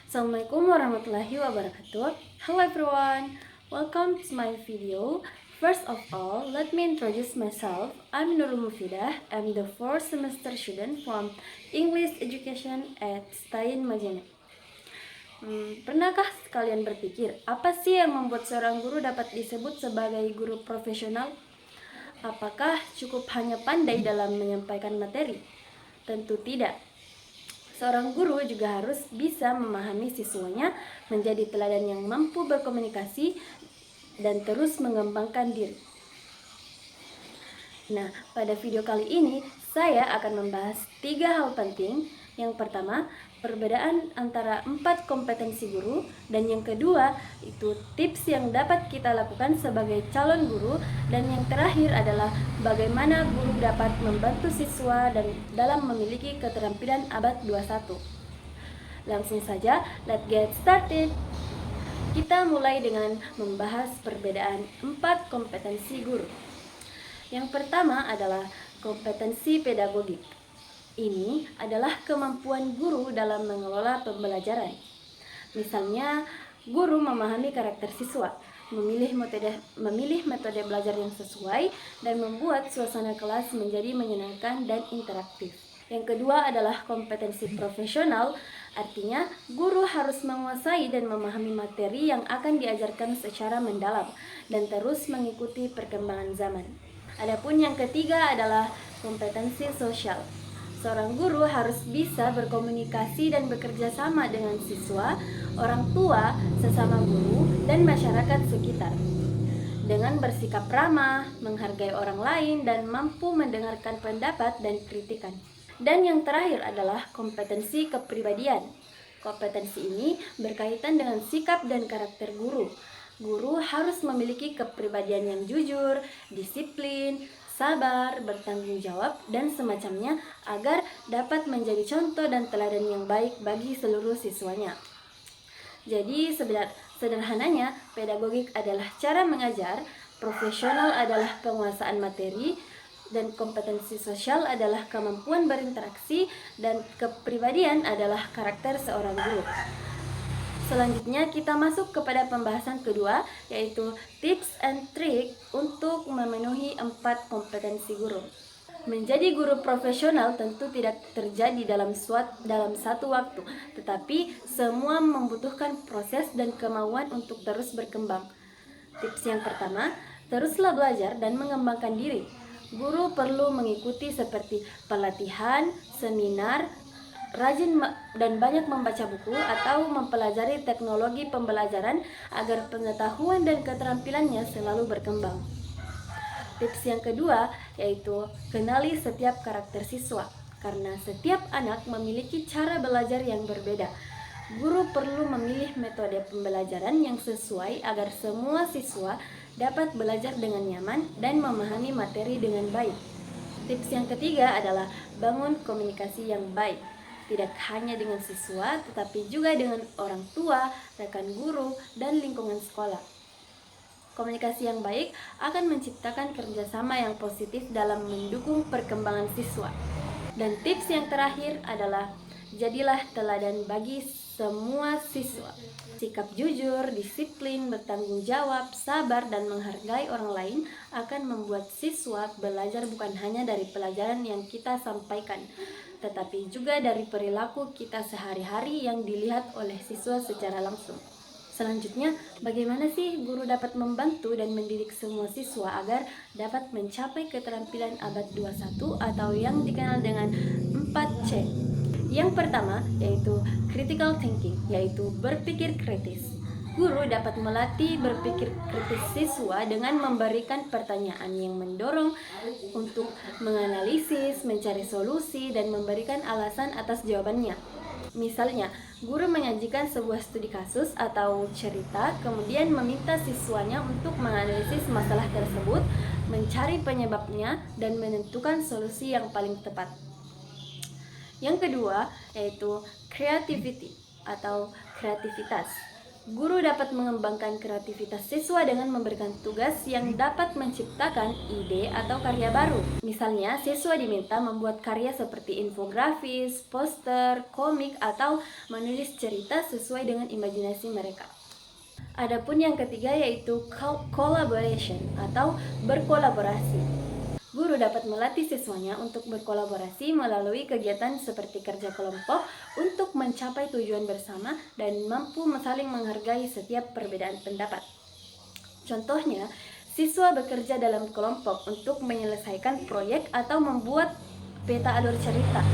Assalamualaikum warahmatullahi wabarakatuh. Hello everyone, welcome to my video. First of all, let me introduce myself. I'm Nurul Mufidah. I'm the 4th semester student from English Education at Stein Majene. Pernahkah kalian berpikir, apa sih yang membuat seorang guru dapat disebut sebagai guru profesional? Apakah cukup hanya pandai dalam menyampaikan materi? Tentu tidak. Seorang guru juga harus bisa memahami siswanya, menjadi teladan yang mampu berkomunikasi, dan terus mengembangkan diri. Nah, pada video kali ini, saya akan membahas 3 hal penting. Yang pertama, perbedaan antara 4 kompetensi guru, dan yang kedua, itu tips yang dapat kita lakukan sebagai calon guru, dan yang terakhir adalah bagaimana guru dapat membantu siswa dan dalam memiliki keterampilan abad 21. Langsung saja, let's get started. Kita mulai dengan membahas perbedaan 4 kompetensi guru. Yang pertama adalah kompetensi pedagogik. Ini adalah kemampuan guru dalam mengelola pembelajaran. Misalnya, guru memahami karakter siswa, memilih metode belajar yang sesuai, dan membuat suasana kelas menjadi menyenangkan dan interaktif. Yang kedua adalah kompetensi profesional, artinya guru harus menguasai dan memahami materi yang akan diajarkan secara mendalam dan terus mengikuti perkembangan zaman. Adapun yang ketiga adalah kompetensi sosial. Seorang guru harus bisa berkomunikasi dan bekerja sama dengan siswa, orang tua, sesama guru, dan masyarakat sekitar. Dengan bersikap ramah, menghargai orang lain, dan mampu mendengarkan pendapat dan kritikan. Dan yang terakhir adalah kompetensi kepribadian. Kompetensi ini berkaitan dengan sikap dan karakter guru. Guru harus memiliki kepribadian yang jujur, disiplin, sabar, bertanggung jawab, dan semacamnya agar dapat menjadi contoh dan teladan yang baik bagi seluruh siswanya. Jadi sederhananya, pedagogik adalah cara mengajar, profesional adalah penguasaan materi, dan kompetensi sosial adalah kemampuan berinteraksi, dan kepribadian adalah karakter seorang guru. Selanjutnya kita masuk kepada pembahasan kedua, yaitu tips and trick untuk memenuhi 4 kompetensi guru. Menjadi guru profesional tentu tidak terjadi dalam satu waktu, tetapi semua membutuhkan proses dan kemauan untuk terus berkembang. Tips yang pertama, teruslah belajar dan mengembangkan diri. Guru perlu mengikuti seperti pelatihan, seminar, rajin dan banyak membaca buku atau mempelajari teknologi pembelajaran agar pengetahuan dan keterampilannya selalu berkembang. Tips yang kedua yaitu kenali setiap karakter siswa, karena setiap anak memiliki cara belajar yang berbeda. Guru perlu memilih metode pembelajaran yang sesuai agar semua siswa dapat belajar dengan nyaman dan memahami materi dengan baik. Tips yang ketiga adalah bangun komunikasi yang baik. Tidak hanya dengan siswa, tetapi juga dengan orang tua, rekan guru, dan lingkungan sekolah. Komunikasi yang baik akan menciptakan kerjasama yang positif dalam mendukung perkembangan siswa. Dan tips yang terakhir adalah jadilah teladan bagi semua siswa. Sikap jujur, disiplin, bertanggung jawab, sabar, dan menghargai orang lain akan membuat siswa belajar bukan hanya dari pelajaran yang kita sampaikan, tetapi juga dari perilaku kita sehari-hari yang dilihat oleh siswa secara langsung. Selanjutnya, bagaimana sih guru dapat membantu dan mendidik semua siswa agar dapat mencapai keterampilan abad 21 atau yang dikenal dengan 4C? Yang pertama yaitu critical thinking, yaitu berpikir kritis. Guru dapat melatih berpikir kritis siswa dengan memberikan pertanyaan yang mendorong untuk menganalisis, mencari solusi, dan memberikan alasan atas jawabannya. Misalnya, guru menyajikan sebuah studi kasus atau cerita, kemudian meminta siswanya untuk menganalisis masalah tersebut, mencari penyebabnya, dan menentukan solusi yang paling tepat. Yang kedua yaitu creativity atau kreativitas. Guru dapat mengembangkan kreativitas siswa dengan memberikan tugas yang dapat menciptakan ide atau karya baru. Misalnya, siswa diminta membuat karya seperti infografis, poster, komik, atau menulis cerita sesuai dengan imajinasi mereka. Adapun yang ketiga yaitu collaboration atau berkolaborasi. Guru dapat melatih siswanya untuk berkolaborasi melalui kegiatan seperti kerja kelompok untuk mencapai tujuan bersama dan mampu saling menghargai setiap perbedaan pendapat. Contohnya, siswa bekerja dalam kelompok untuk menyelesaikan proyek atau membuat peta alur cerita,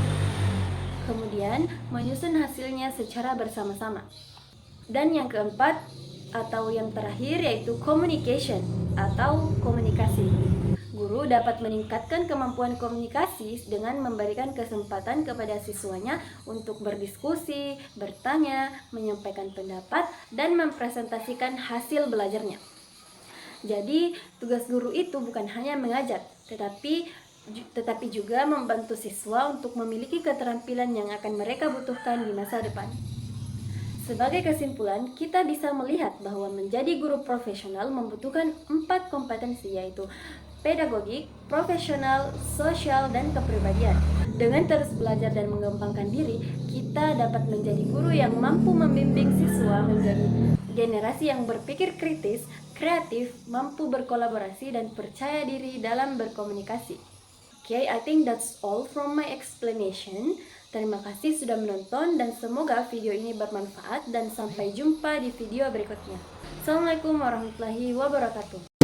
kemudian menyusun hasilnya secara bersama-sama. Dan yang keempat atau yang terakhir yaitu communication atau komunikasi. Guru dapat meningkatkan kemampuan komunikasi dengan memberikan kesempatan kepada siswanya untuk berdiskusi, bertanya, menyampaikan pendapat, dan mempresentasikan hasil belajarnya. Jadi, tugas guru itu bukan hanya mengajar, tetapi juga membantu siswa untuk memiliki keterampilan yang akan mereka butuhkan di masa depan. Sebagai kesimpulan, kita bisa melihat bahwa menjadi guru profesional membutuhkan 4 kompetensi, yaitu pedagogik, profesional, sosial, dan kepribadian. Dengan terus belajar dan mengembangkan diri, kita dapat menjadi guru yang mampu membimbing siswa menjadi generasi yang berpikir kritis, kreatif, mampu berkolaborasi, dan percaya diri dalam berkomunikasi. Okay, I think that's all from my explanation. Terima kasih sudah menonton dan semoga video ini bermanfaat dan sampai jumpa di video berikutnya. Assalamualaikum warahmatullahi wabarakatuh.